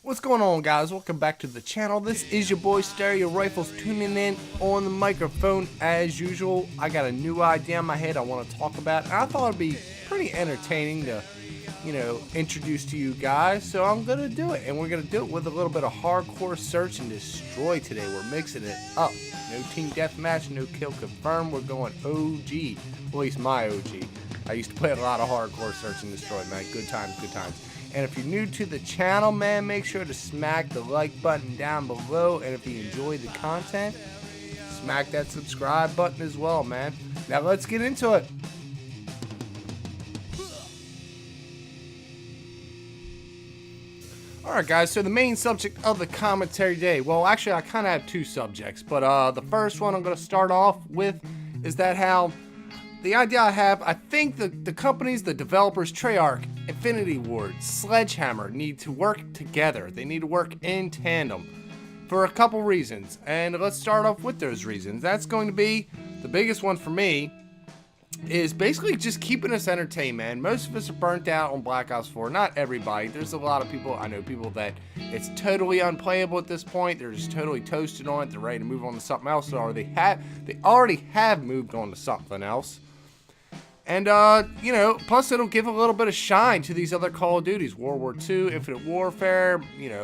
What's going on, guys? Welcome back to the channel. This is your boy Stereo Rifles tuning in on the microphone as usual. I got a new idea in my head I want to talk about, and I thought it'd be pretty entertaining to, introduce to you guys. So I'm gonna do it, and we're gonna do it with a little bit of hardcore search and destroy today. We're mixing it up. No team deathmatch, no kill confirmed. We're going OG, at least my OG. I used to play a lot of hardcore search and destroy, man. Good times, good times. And if you're new to the channel, man, make sure to smack the like button down below. And if you enjoy the content, smack that subscribe button as well, man. Now let's get into it. Alright, guys, so the main subject of the commentary today, well, actually, I kind of have two subjects, but the first one I'm going to start off with is that how the idea I have, I think the companies, the developers, Treyarch, Infinity Ward, Sledgehammer need to work together. They need to work in tandem for a couple reasons. And let's start off with those reasons. That's going to be, the biggest one for me, is basically just keeping us entertained, man. Most of us are burnt out on Black Ops 4. Not everybody. There's a lot of people, I know people that it's totally unplayable at this point. They're just totally toasted on it. They're ready to move on to something else, or they already have moved on to something else. And, plus it'll give a little bit of shine to these other Call of Duties. World War II, Infinite Warfare,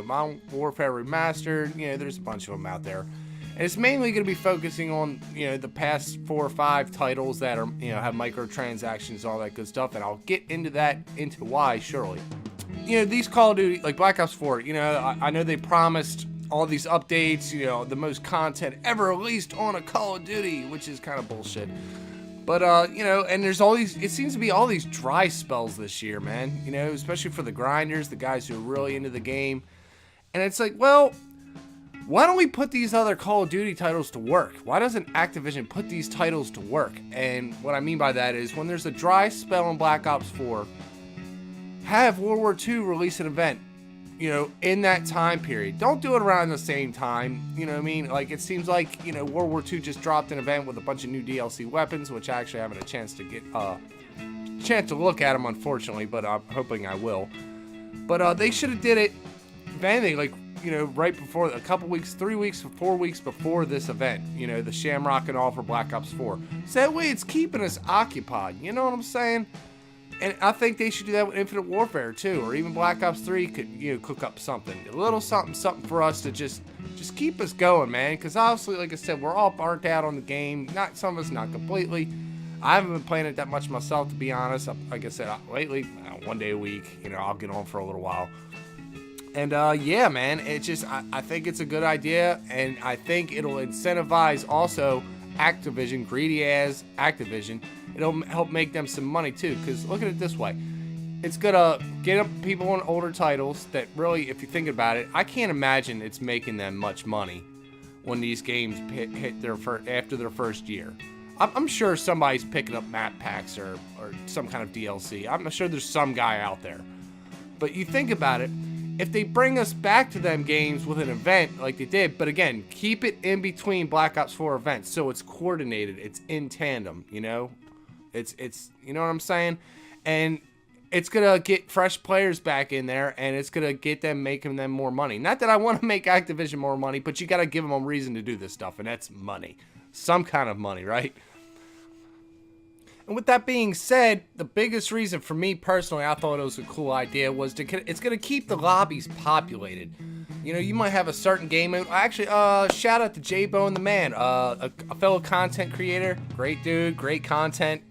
Modern Warfare Remastered, there's a bunch of them out there. And it's mainly going to be focusing on, the past 4 or 5 titles that are, have microtransactions, all that good stuff. And I'll get into why, surely. These Call of Duty, like Black Ops 4, I know they promised all these updates, the most content ever released on a Call of Duty, which is kind of bullshit. But, and there's all these, it seems to be all these dry spells this year, man, especially for the grinders, the guys who are really into the game. And it's like, well, why don't we put these other Call of Duty titles to work? Why doesn't Activision put these titles to work? And what I mean by that is when there's a dry spell in Black Ops 4, have World War II release an event, in that time period. Don't do it around the same time, you know what I mean? Like, it seems like, World War II just dropped an event with a bunch of new DLC weapons, which I actually haven't a chance to get, chance to look at them, unfortunately, but I'm hoping I will. But, they should have did it, if anything, like, right before, a couple weeks, 3 weeks, 4 weeks before this event, the Shamrock and all for Black Ops 4. So that way it's keeping us occupied, you know what I'm saying? And I think they should do that with Infinite Warfare too, or even Black Ops 3 could, cook up something, a little something for us to just keep us going, man. Because obviously, like I said, we're all burnt out on the game. Not some of us, not completely. I haven't been playing it that much myself, to be honest. Like I said, lately, one day a week, I'll get on for a little while. And yeah, man, it just I think it's a good idea, and I think it'll incentivize also Activision, greedy as Activision. It'll help make them some money too, because look at it this way. It's gonna get up people on older titles that really, if you think about it, I can't imagine it's making them much money when these games hit their after their first year. I'm sure somebody's picking up map packs or some kind of DLC. I'm sure there's some guy out there. But you think about it, if they bring us back to them games with an event like they did, but again, keep it in between Black Ops 4 events so it's coordinated, it's in tandem, It's you know what I'm saying? And it's gonna get fresh players back in there, and it's gonna get them, making them more money. Not that I want to make Activision more money, but you gotta give them a reason to do this stuff, and that's money. Some kind of money, right? And with that being said, the biggest reason for me personally, I thought it was a cool idea, was it's gonna keep the lobbies populated. You might have a certain game mode. Actually, shout out to J-Bone the Man, a fellow content creator. Great dude, great content.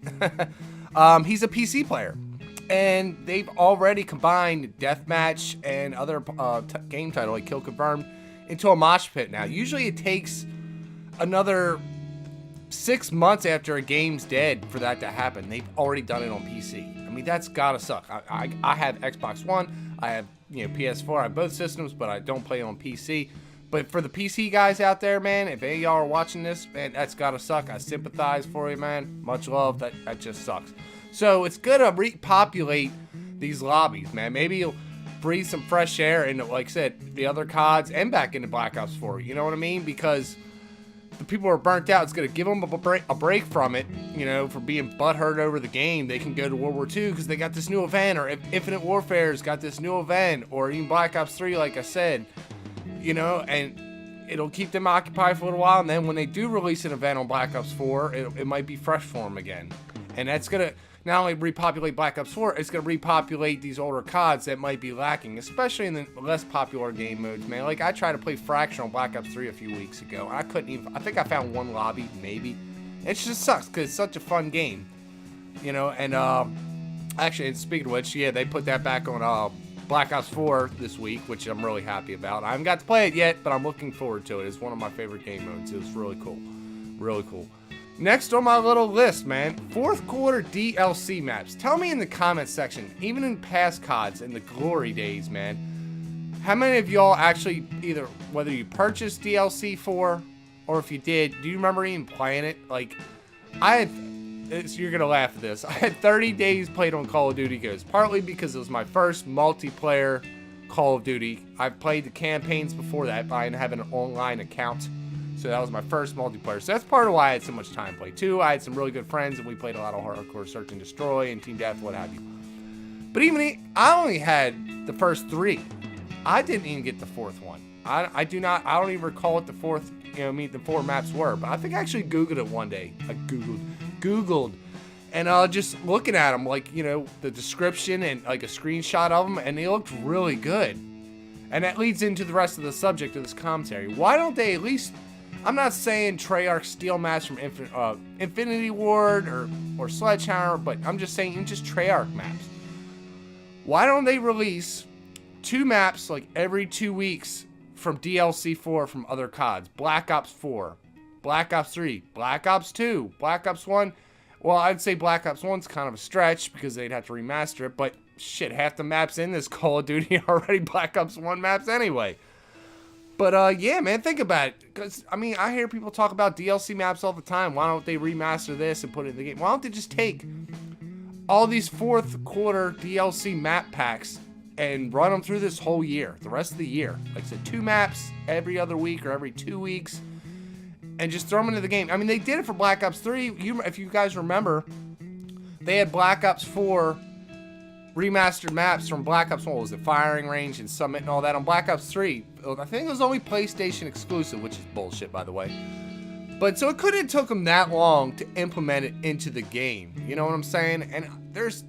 He's a PC player. And they've already combined Deathmatch and other game title, like Kill Confirmed, into a mosh pit now. Usually it takes another 6 months after a game's dead for that to happen. They've already done it on PC. I mean, that's gotta suck. I have Xbox One. I have PS4. I have both systems, but I don't play on PC. But for the PC guys out there, man, if any of y'all are watching this, man, that's gotta suck. I sympathize for you, man. Much love. That just sucks. So it's gonna repopulate these lobbies, man. Maybe you'll breathe some fresh air into, like I said, the other CODs and back into Black Ops 4. You know what I mean? Because the people who are burnt out, it's going to give them a break from it, you know, for being butthurt over the game. They can go to World War II because they got this new event, or Infinite Warfare's got this new event, or even Black Ops 3, like I said, you know, and it'll keep them occupied for a little while. And then when they do release an event on Black Ops 4, it might be fresh for them again. And that's going to not only repopulate Black Ops 4, it's going to repopulate these older CODs that might be lacking, especially in the less popular game modes, man. Like, I tried to play Fraction on Black Ops 3 a few weeks ago. I couldn't even, I think I found one lobby, maybe. It just sucks because it's such a fun game, you know. And actually, speaking of which, yeah, they put that back on Black Ops 4 this week, which I'm really happy about. I haven't got to play it yet, but I'm looking forward to it. It's one of my favorite game modes. It was really cool. Really cool. Next on my little list, man, fourth quarter DLC maps. Tell me in the comments section, even in past CODs in the glory days, man, how many of y'all actually either, whether you purchased DLC for, or if you did, do you remember even playing it? Like, I had, you're going to laugh at this, I had 30 days played on Call of Duty Ghosts, partly because it was my first multiplayer Call of Duty. I've played the campaigns before that, but I didn't have an online account. So that was my first multiplayer. So that's part of why I had so much time to play. Two, I had some really good friends, and we played a lot of hardcore Search and Destroy and Team Death, what have you. But even I only had the first three. I didn't even get the fourth one. I don't even recall what the fourth, the four maps were. But I think I actually Googled it one day. I Googled. And just looking at them, like, the description and like a screenshot of them, and they looked really good. And that leads into the rest of the subject of this commentary. Why don't they at least... I'm not saying Treyarch steal maps from Infinity Ward or Sledgehammer, but I'm just saying just Treyarch maps. Why don't they release 2 maps like every 2 weeks from DLC 4 from other CODs? Black Ops 4, Black Ops 3, Black Ops 2, Black Ops 1. Well, I'd say Black Ops 1's kind of a stretch because they'd have to remaster it, but shit, half the maps in this Call of Duty are already Black Ops 1 maps anyway. But, yeah, man, think about it. Because, I mean, I hear people talk about DLC maps all the time. Why don't they remaster this and put it in the game? Why don't they just take all these fourth quarter DLC map packs and run them through this whole year, the rest of the year? Like I said, 2 maps every other week or every 2 weeks, and just throw them into the game. I mean, they did it for Black Ops 3. If you guys remember, they had Black Ops 4 remastered maps from Black Ops 1. What was it? Firing Range and Summit and all that on Black Ops 3. I think it was only PlayStation exclusive, which is bullshit, by the way. But so it couldn't have took them that long to implement it into the game. You know what I'm saying? And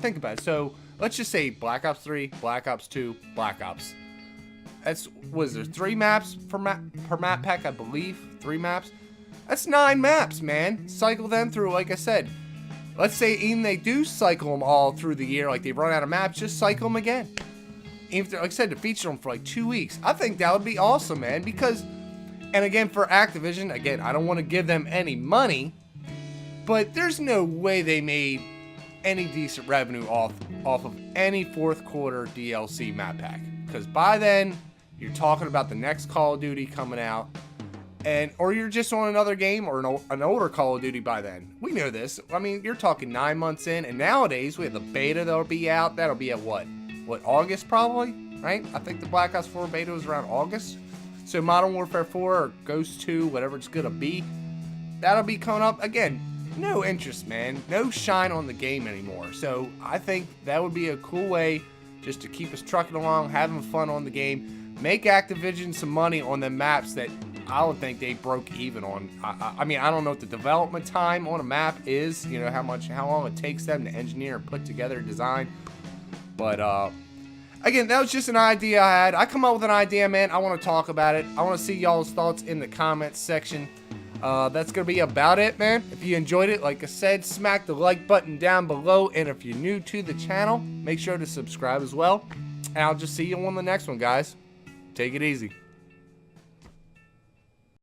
think about it. So let's just say Black Ops 3, Black Ops 2, Black Ops. Was there 3 maps per map pack, I believe? 3 maps? That's 9 maps, man. Cycle them through, like I said. Let's say even they do cycle them all through the year, like they run out of maps, just cycle them again. Even if, like I said, to feature them for like 2 weeks. I think that would be awesome, man, because, and again, for Activision, again, I don't want to give them any money, but there's no way they made any decent revenue off of any fourth quarter DLC map pack. Because by then, you're talking about the next Call of Duty coming out, or you're just on another game or an older Call of Duty by then. We know this. I mean, you're talking 9 months in, and nowadays we have the beta that'll be out. That'll be at what, August probably, right? I think the Black Ops 4 beta was around August. So Modern Warfare 4 or Ghost 2, whatever it's gonna be, that'll be coming up. Again, no interest, man. No shine on the game anymore. So I think that would be a cool way just to keep us trucking along, having fun on the game. Make Activision some money on the maps that I would think they broke even on. I mean, I don't know what the development time on a map is, how long it takes them to engineer and put together a design. But, again, that was just an idea I had. I come up with an idea, man. I want to talk about it. I want to see y'all's thoughts in the comments section. That's going to be about it, man. If you enjoyed it, like I said, smack the like button down below. And if you're new to the channel, make sure to subscribe as well. And I'll just see you on the next one, guys. Take it easy.